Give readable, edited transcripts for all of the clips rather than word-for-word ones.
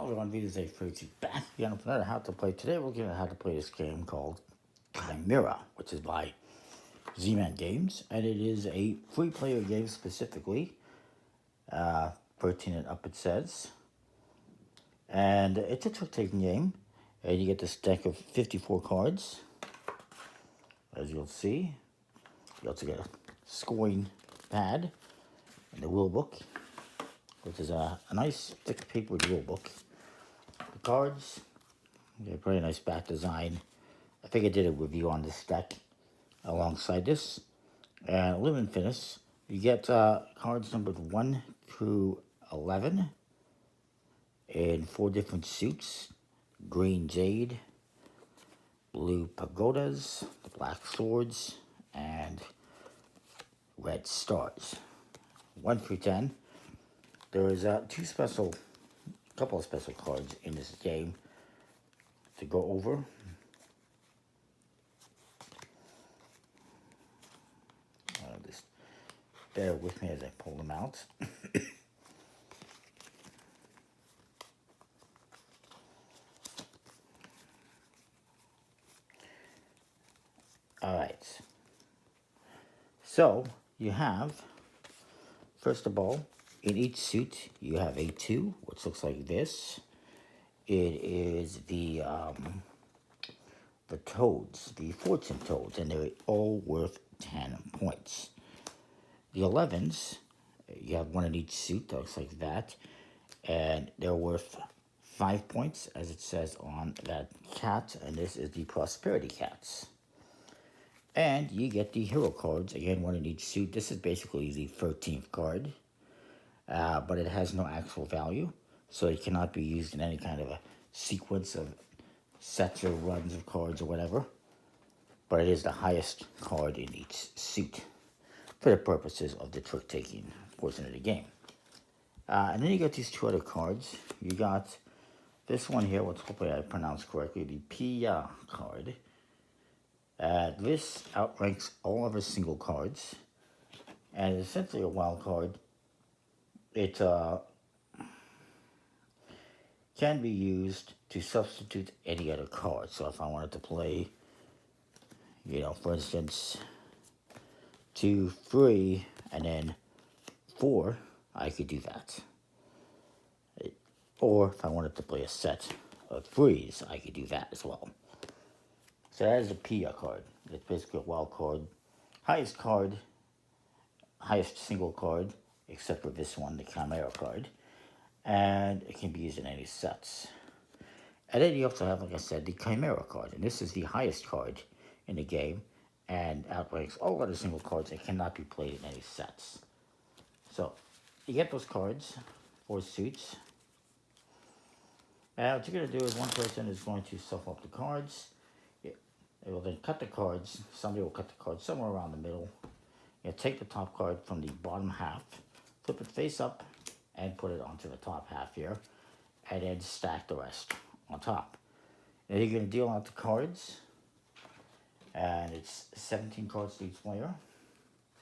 Hello everyone, this is Crazy back again with another How to Play. Today we're going to how to play this game called Chimera, which is by Z-Man Games, and it is a free player game specifically, 13 and up it says, and it's a trick-taking game, and you get this deck of 54 cards, as you'll see. You also get a scoring pad and the rule book, which is a nice thick papered rule book. The cards, they're a pretty nice back design. I think I did a review on this deck alongside this. And live and finish, you get cards numbered 1 through 11 in 4 different suits: green jade, blue pagodas, the black swords, and red stars. 1 through 10. There's couple of special cards in this game to go over. Just bear with me as I pull them out. Alright. So, you have, first of all, in each suit, you have a 2, which looks like this. It is the toads, the fortune toads, and they're all worth 10 points. The 11s, you have 1 in each suit, that looks like that, and they're worth 5 points, as it says on that cat, and this is the prosperity cats. And you get the hero cards, again 1 in each suit. This is basically the 13th card. But it has no actual value, so it cannot be used in any kind of a sequence of sets or runs of cards or whatever. But it is the highest card in each suit for the purposes of the trick-taking portion of the game. And then you got these 2 other cards. You got this one here, which hopefully I pronounced correctly, the Pia card. This outranks all other single cards, and it's essentially a wild card. It can be used to substitute any other card. So if I wanted to play, for instance, 2, 3, and then 4, I could do that. Or if I wanted to play a set of 3s, I could do that as well. So that is the Pia card. It's basically a wild card. Highest single card, except for this one, the Chimera card. And it can be used in any sets. And then you also have, like I said, the Chimera card. And this is the highest card in the game and outranks all other single cards. It cannot be played in any sets. So, you get those cards, 4 suits. And what you're going to do is one person is going to shuffle up the cards. It will then cut the cards. Somebody will cut the cards somewhere around the middle. You take the top card from the bottom half, flip it face up, and put it onto the top half here, and then stack the rest on top. Now you're going to deal out the cards, and it's 17 cards to each player.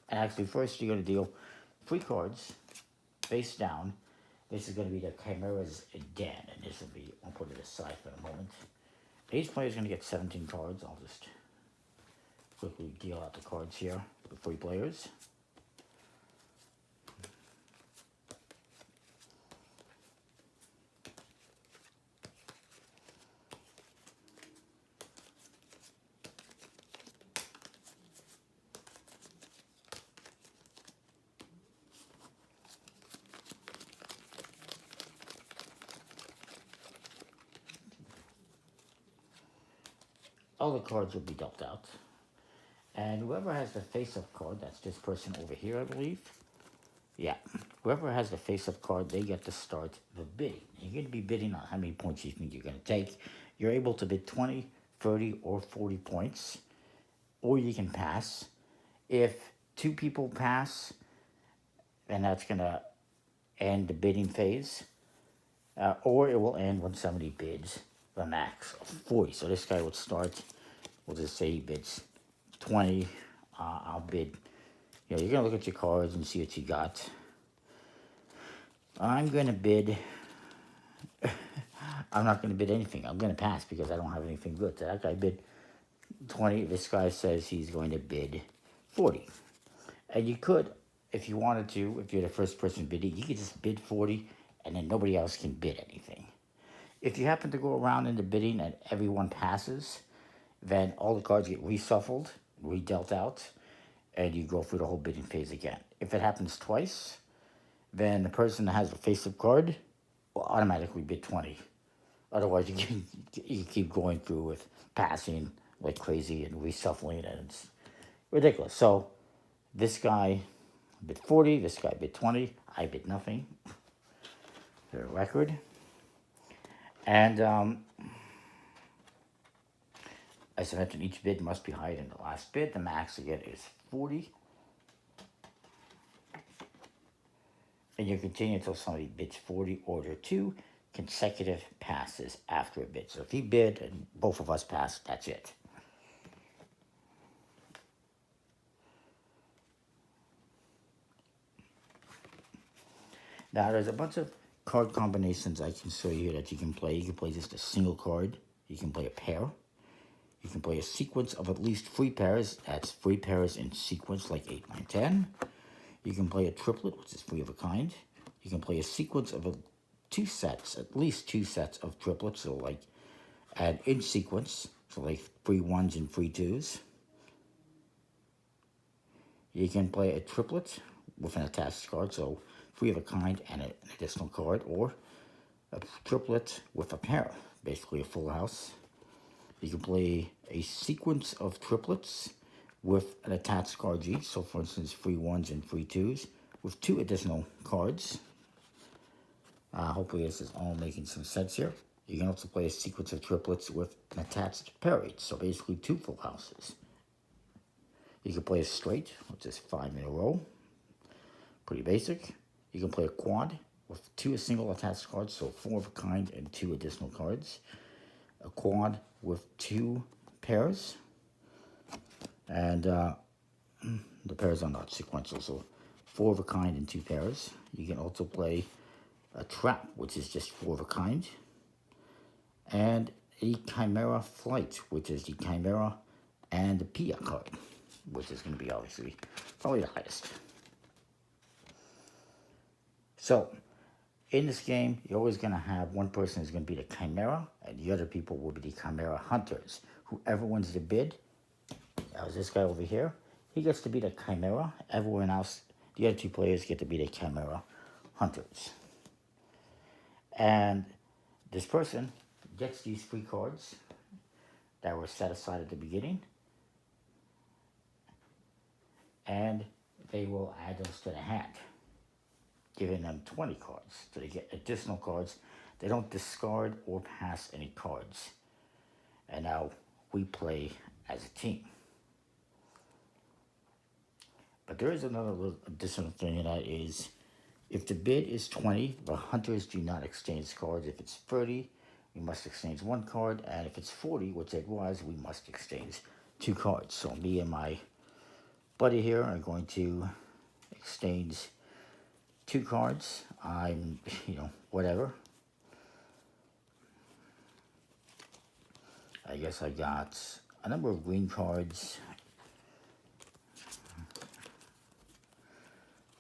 And actually, first you're going to deal 3 cards face down. This is going to be the Chimera's Den, and this will be, I'll put it aside for a moment. Each player is going to get 17 cards. I'll just quickly deal out the cards here for 3 players. All the cards will be dealt out. And whoever has the face-up card, that's this person over here, I believe. Yeah, whoever has the face-up card, they get to start the bidding. You're going to be bidding on how many points you think you're going to take. You're able to bid 20, 30, or 40 points. Or you can pass. If 2 people pass, then that's going to end the bidding phase. Or it will end when somebody bids the max of 40. So this guy would start, we'll just say he bids 20. I'll bid, you're going to look at your cards and see what you got. I'm going to bid I'm not going to bid anything. I'm going to pass because I don't have anything good. So that guy bid 20. This guy says he's going to bid 40. And you could, if you wanted to, if you're the first person bidding, you could just bid 40 and then nobody else can bid anything. If you happen to go around in the bidding and everyone passes, then all the cards get reshuffled, redealt out, and you go through the whole bidding phase again. If it happens twice, then the person that has the face-up card will automatically bid 20. Otherwise, you keep going through with passing like crazy and reshuffling, and it's ridiculous. So this guy bid 40, this guy bid 20, I bid nothing. For the record. And as I mentioned, each bid must be higher than the last bid. The max again is 40. And you continue until somebody bids 40 or there are 2 consecutive passes after a bid. So if he bid and both of us pass, that's it. Now there's a bunch of card combinations I can show you here that you can play. You can play just a single card. You can play a pair. You can play a sequence of at least 3 pairs. That's 3 pairs in sequence, like 8, 9, 10. You can play a triplet, which is 3 of a kind. You can play a sequence of at least two sets of triplets, so like add in sequence, so like 3 1s and 3 2s. You can play a triplet with an attached card, so 3 of a kind and an additional card, or a triplet with a pair, basically a full house. You can play a sequence of triplets with an attached card each, so for instance 3 1s and 3 2s with 2 additional cards. Hopefully this is all making some sense here. You can also play a sequence of triplets with an attached pair each, so basically 2 full houses. You can play a straight, which is 5 in a row. Pretty basic. You can play a quad with 2 single attached cards, so 4 of a kind and 2 additional cards. A quad with 2 pairs. And the pairs are not sequential, so 4 of a kind and 2 pairs. You can also play a trap, which is just 4 of a kind. And a Chimera flight, which is the Chimera and the Pia card, which is going to be obviously probably the highest. So, in this game, you're always going to have one person who's going to be the Chimera, and the other people will be the Chimera hunters. Whoever wins the bid, that was this guy over here, he gets to be the Chimera. Everyone else, the other 2 players get to be the Chimera hunters. And this person gets these 3 cards that were set aside at the beginning, and they will add those to the hand, giving them 20 cards. So they get additional cards. They don't discard or pass any cards. And now we play as a team. But there is another little additional thing, and that is, if the bid is 20, the hunters do not exchange cards. If it's 30, we must exchange 1 card. And if it's 40, which it was, we must exchange 2 cards. So me and my buddy here are going to exchange 2 cards. I'm, whatever. I guess I got a number of green cards.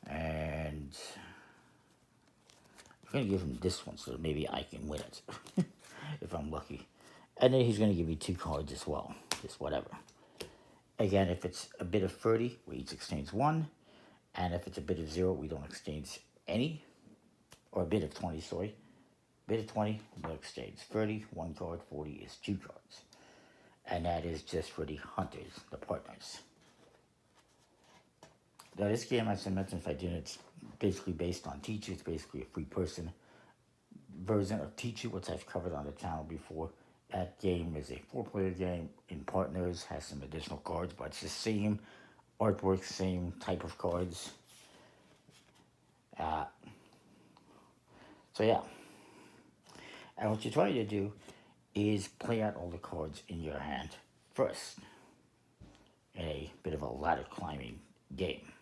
And I'm going to give him this one so that maybe I can win it if I'm lucky. And then he's going to give me 2 cards as well, just whatever. Again, if it's a bid of 30, we each exchange 1. And if it's a bid of 0, we don't exchange any. Or a bid of 20, sorry. Bid of 20, we'll exchange 30, 1 card, 40 is 2 cards. And that is just for the hunters, the partners. Now this game, as I mentioned, if I did, it's basically based on Teacher. It's basically a 3-person version of Teacher, which I've covered on the channel before. That game is a 4-player game in partners, has some additional cards, but it's the same artwork, same type of cards. So yeah. And what you're trying to do is play out all the cards in your hand first in a bit of a ladder climbing game.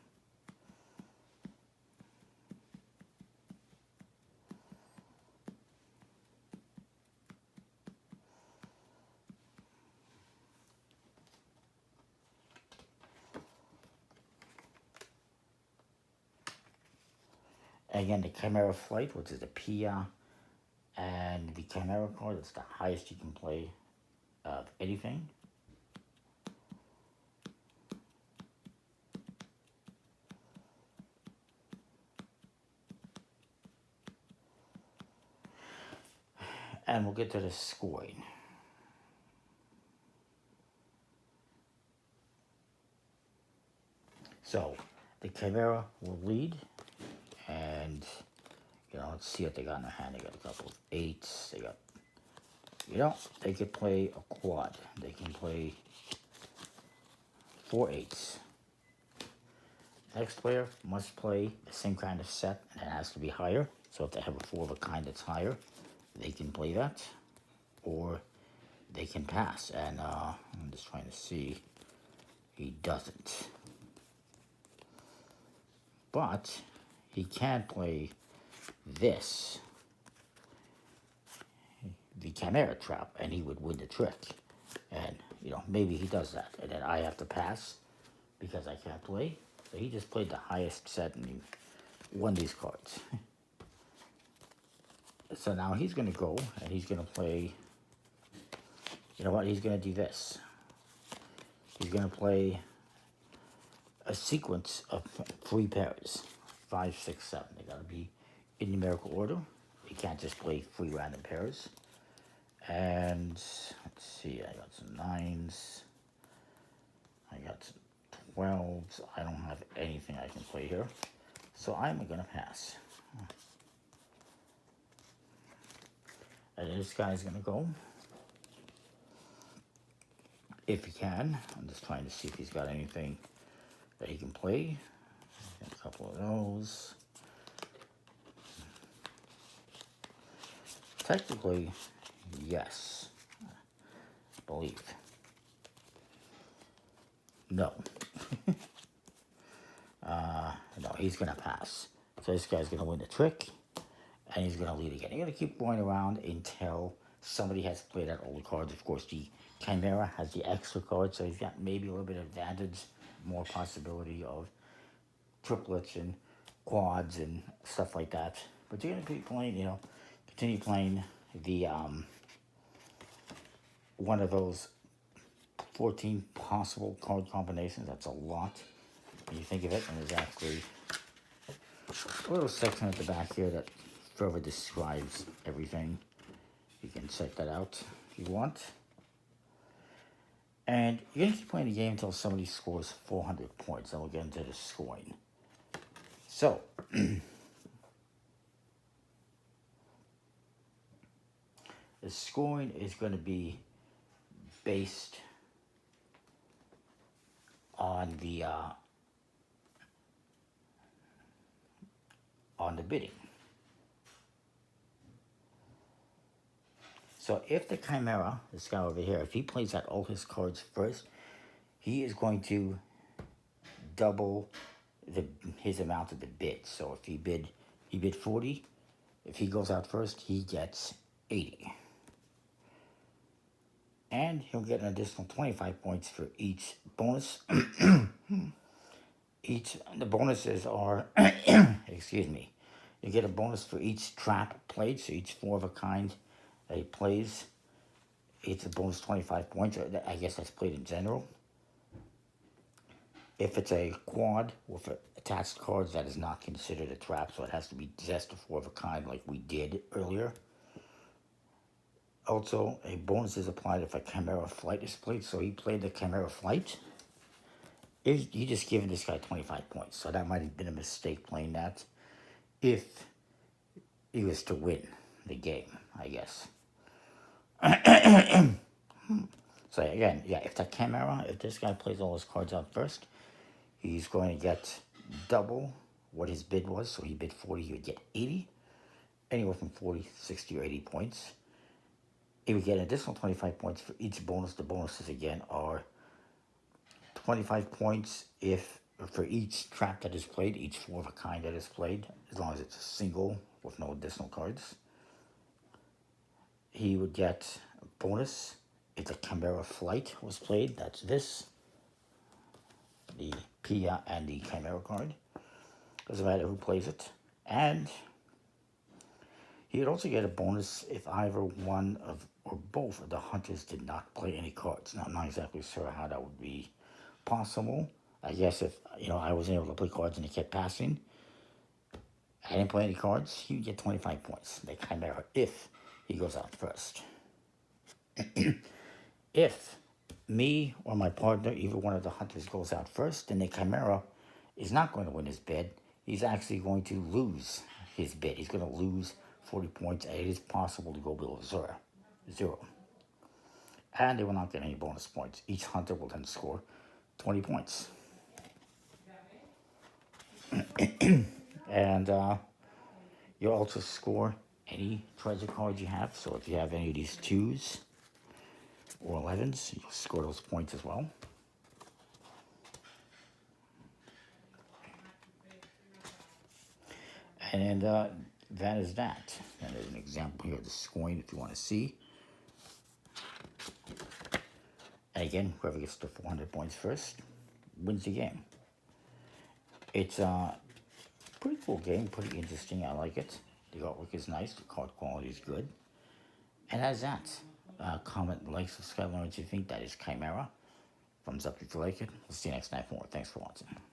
Again, the Chimera Flight, which is the Pia and the Chimera card, it's the highest you can play of anything. And we'll get to the scoring. So the Chimera will lead, and let's see what they got in their hand. They got a couple of 8s. They got, they could play a quad. They can play 4 8s. Next player must play the same kind of set, and it has to be higher. So if they have a 4 of a kind that's higher, they can play that, or they can pass. And I'm just trying to see. He doesn't. But he can play this, the Chimera Trap, and he would win the trick. And, maybe he does that. And then I have to pass because I can't play. So he just played the highest set and he won these cards. So now he's going to go and he's going to play, he's going to do this. He's going to play a sequence of 3 pairs, 5, 6, 7. They got to be in numerical order. You can't just play 3 random pairs. And let's see, I got some 9s. I got some 12s. I don't have anything I can play here. So I'm going to pass. And this guy's going to go. If he can. I'm just trying to see if he's got anything that he can play. Got a couple of those. Technically, yes. I believe. No. No, he's going to pass. So this guy's going to win the trick, and he's going to lead again. You're going to keep going around until somebody has played out all the cards. Of course, the Chimera has the extra card, so he's got maybe a little bit of advantage, more possibility of triplets and quads and stuff like that. But you're going to keep playing, continue playing the one of those 14 possible card combinations. That's a lot when you think of it. And there's actually a little section at the back here that further describes everything. You can check that out if you want. And you're going to keep playing the game until somebody scores 400 points. Then we'll get into the scoring. So, the scoring is going to be based on the bidding. So if the Chimera, this guy over here, if he plays out all his cards first, he is going to double his amount of the bid. So if he bid 40. If he goes out first, he gets 80. And he'll get an additional 25 points for each bonus. The bonuses are, excuse me, you get a bonus for each trap played, so each 4 of a kind that he plays, it's a bonus 25 points. I guess that's played in general. If it's a quad with attached cards, that is not considered a trap, so it has to be just a 4 of a kind like we did earlier. Also, a bonus is applied if a Chimera Flight is played, so he played the Chimera Flight. You just given this guy 25 points, so that might have been a mistake playing that if he was to win the game, I guess. So again, if the Chimera, if this guy plays all his cards out first, he's going to get double what his bid was. So he bid 40, he would get 80. Anywhere from 40, 60, or 80 points. He would get an additional 25 points for each bonus. The bonuses, again, are 25 points for each trap that is played, each 4 of a kind that is played, as long as it's a single with no additional cards. He would get a bonus if the Chimera Flight was played. That's this, the Pia and the Chimera card. Doesn't matter who plays it. And he would also get a bonus if either one of or both of the hunters did not play any cards. Now, I'm not exactly sure how that would be possible. I guess if I wasn't able to play cards and he kept passing, I didn't play any cards, he would get 25 points. The Chimera, if he goes out first. If me or my partner, either one of the hunters, goes out first, then the Chimera is not going to win his bid. He's actually going to lose his bid. He's going to lose 40 points, and it is possible to go below zero. And they will not get any bonus points. Each hunter will then score 20 points. And you'll also score any treasure cards you have. So if you have any of these 2s or 11s, you'll score those points as well. And that is that. And there's an example here of the scoring if you want to see. And again, whoever gets to 400 points first wins the game. It's a pretty cool game, pretty interesting. I like it. The artwork is nice, the card quality is good. And that's that. Comment, like, subscribe, learn what you think. That is Chimera. Thumbs up if you like it. We'll see you next time for more. Thanks for watching.